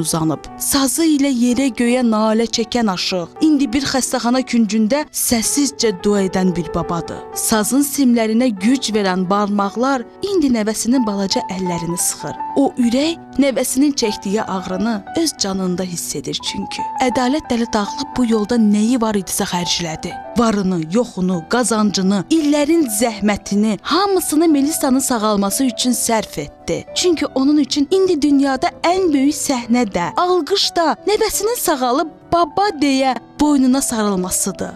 uzanıb. Sazı ilə yerə göyə nalə çəkən aşıq, indi bir xəstəxana küncündə səssizcə dua edən bir babadır. Sazın simlərinə güc verən barmaqlar indi nəvəsinin balaca əllərini sıxır. O ürək nəvəsinin çəkdiyi ağrını öz canında hiss edir çünki. Ədalət Dəli Dağlı bu yolda nəyi var idisə xərclədi. Varını, yoxunu, qazancını, illərin zəhmətini, hamısını Melissanın sağalması üçün sərf etdi. Çünki onun üçün indi dünyada ən böyük səhnə də, alqış da nəvəsinin sağalıb baba deyə boynuna sarılmasıdır.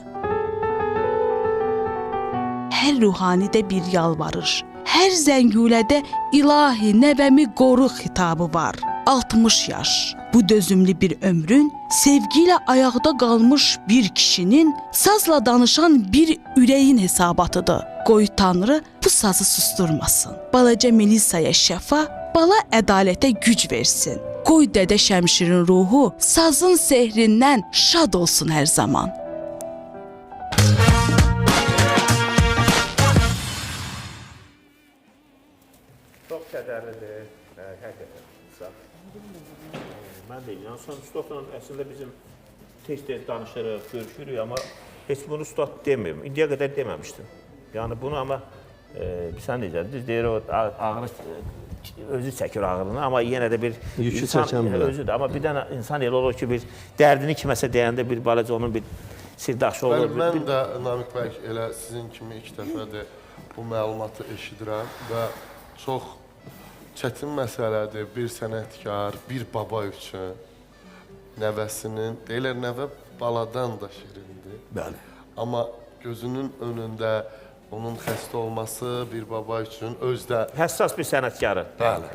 Hər ruhanidə bir yalvarış, hər zəngulədə ilahi nəvəmi qoru xitabı var. 60 yaş, bu dözümlü bir ömrün, sevgi ilə ayaqda qalmış bir kişinin, sazla danışan bir ürəyin hesabatıdır. Qoy Tanrı bu sazı susturmasın. Balaca Melissaya şəfa, bala ədalətə güc versin. Qoy Dədə Şəmşirin ruhu sazın sehrindən şad olsun hər zaman. Çox kədərlidir, həqiqətən sağ. Mən deyim, yəni son Ustadla əslində bizim tez-tez danışırıq, görüşürük, amma heç bunu Ustad deməyim, indiyə qədər deməmişdim. Yəni bunu amma sən necədir, düz deyir o ağrı özü çəkir ağrını, amma yenə də bir yükü çəkən özüdür. Amma bir dənə insan elə olur ki, bir dərdini kiməsə deyəndə bir balaca onun bir sirdaşı olur. Mən də Namiq bəy elə sizin kimi ilk dəfədir bu məlumatı eşidirəm və çox çətin məsələdir bir sənətkar, bir baba üçün nəvəsinin, deyirlər nəvə baladan da şirindir. Bəli. Amma gözünün önündə onun xəstə olması bir baba üçün özdə Həssas bir sənətkarı. bəli,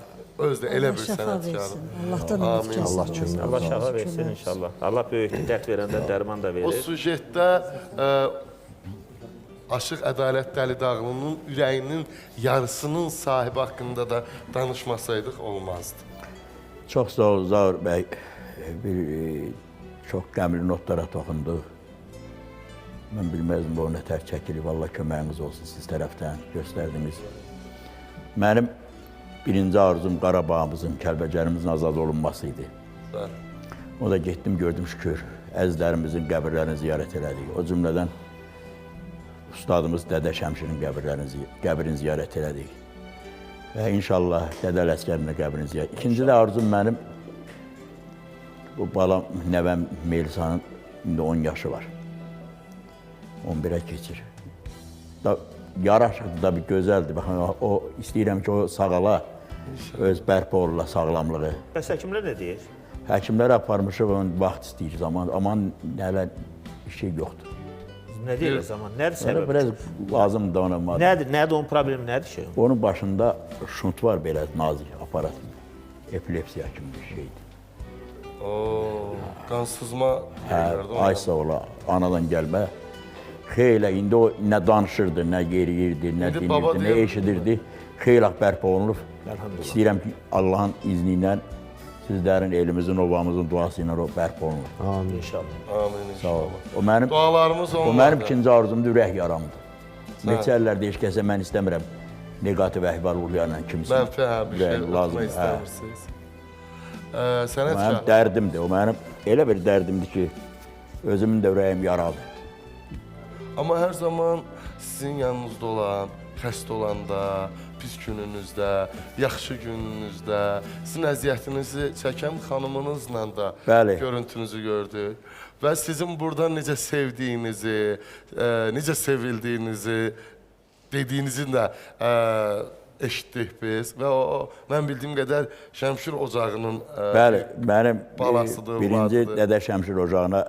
özdə elə bir sənətkarı. Allahdan Amin. Allah kömək Allah şəfa versin inşallah. Allah böyük dərd verəndə dərman da O verir. sujetdə Aşıq Ədalət Dəli Dağlının ürəyinin yarısının sahibi haqqında da danışmasaydıq olmazdı. Çox sağ ol Zaur bəy. Çox qəmli notlara toxunduq. Mən bilməzdim bu nətər çəkilib. Allah köməyiniz olsun siz tərəfdən göstərdiniz. Mənim birinci arzum Qarabağımızın, Kəlbəcərimizin azad olunması idi. Bəli. O da getdim gördüm şükür. Əzizlərimizin qəbirlərini ziyarət elədik. O cümlədən Ustadımız Dədə Şəmşirin qəbrini ziyarət elədik. Və inşallah Dədə Ələsgərin qəbrini ziyarət. İkinci də arzum mənim, bu balam, nəvəm Melissanın indi 10 yaşı var. 11'ə keçir. Yaraşıqdır da bir gözəldir. Baxın, o istəyirəm ki, o sağala, öz bərpa olurla sağlamlığı. Bəs həkimlər nə deyir? Həkimlər aparmışıq, onun vaxt istəyir zaman, aman nələ bir şey yoxdur. Nə deyir o zaman? Nədir Sonra səbəb? biraz lazımdır ona. Nədir onun problemi, nədir ki? Onun başında şunt var belə nazik aparat. Epilepsiya kimi bir şeydir. Qansızma deyirlərdi. Aysa ola, anadan gəlmə. Xeylə, indi o nə danışırdı, nə yeriyirdi, nə dinirdi, nə eşidirdi. Xeylə bərpa olunub. İstəyirəm ki, Allahın izni ilə sizlərin, elimizin, obamızın duası ilə o bərpa olunur. Amin inşallah. Amin Sağ ol. inşallah. O mənim, Dualarımız o onlardır. mənim ikinci arzumdur, ürək yaramdır. Neçə əllərdə heç kəsə mən istəmirəm negativ əhval uğrayan kimsin. Mənfi bir şey lazım istəmirsiniz. O mənim Sənətkar. dərdimdir, o mənim elə bir dərdimdir ki, özümün də ürəyim yaradır. Amma hər zaman sizin yanınızda olan, xəstə olanda, pis gününüzdə, yaxşı gününüzdə, sizin əziyyətinizi çəkən xanımınızla da görüntünüzü gördük. Və sizin burada necə sevdiyinizi, necə sevildiyinizi, dediyinizin də eşitdik biz. Və o, mən bildiyim qədər Şəmşir ocağının mənim balasıdır, birinci vadıdır. Dədə Şəmşir ocağına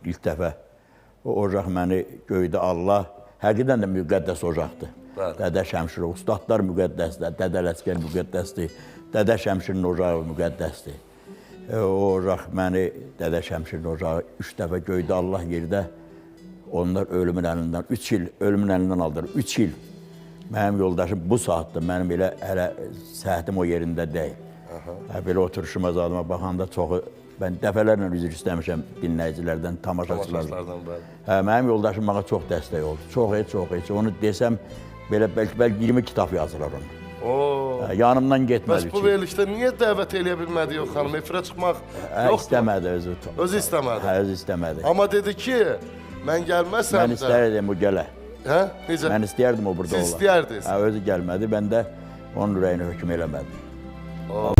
ilk dəfə o ocaq məni göydə Allah, həqiqdən də müqəddəs ocaqdır. Dədə Şəmşir, ustadlar müqəddəsdir, Dədə Ələsgər müqəddəsdir, Dədə Şəmşirin ocağı müqəddəsdir. O ocaq məni, Dədə Şəmşirin ocağı 3 dəfə göydə Allah yerdə, onlar ölümün əlindən, 3 il ölümün əlindən aldır, 3 il. Mənim yoldaşım bu saatda, mənim elə hələ səhətim o yerində deyil. Belə oturuşuma zadıma baxanda çoxu, mən dəfələrlə üzr istəmişəm dinləyicilərdən, tamaşaçılardan. Mənim yoldaşım bana çox dəstək oldu. Çox heç. Onu desəm, belə bəlkə 20 kitab yazılar onu. Yanımdan Bəs getmədi bu ki. verilişdə niyə dəvət eləyə bilmədi o xanım? Efirə çıxmaq yoxdur. İstəmədi özü. Özü istəmədi. Hə, özü istəmədi. Amma dedi ki, mən gəlməsəm Mən də. istərdim o gələ. Hə? Necə? Mən istəyərdim o burada Siz ola. istəyərdiniz? Hə, özü gəlmədi, mən də onun ürəyinə hökm eləmədim.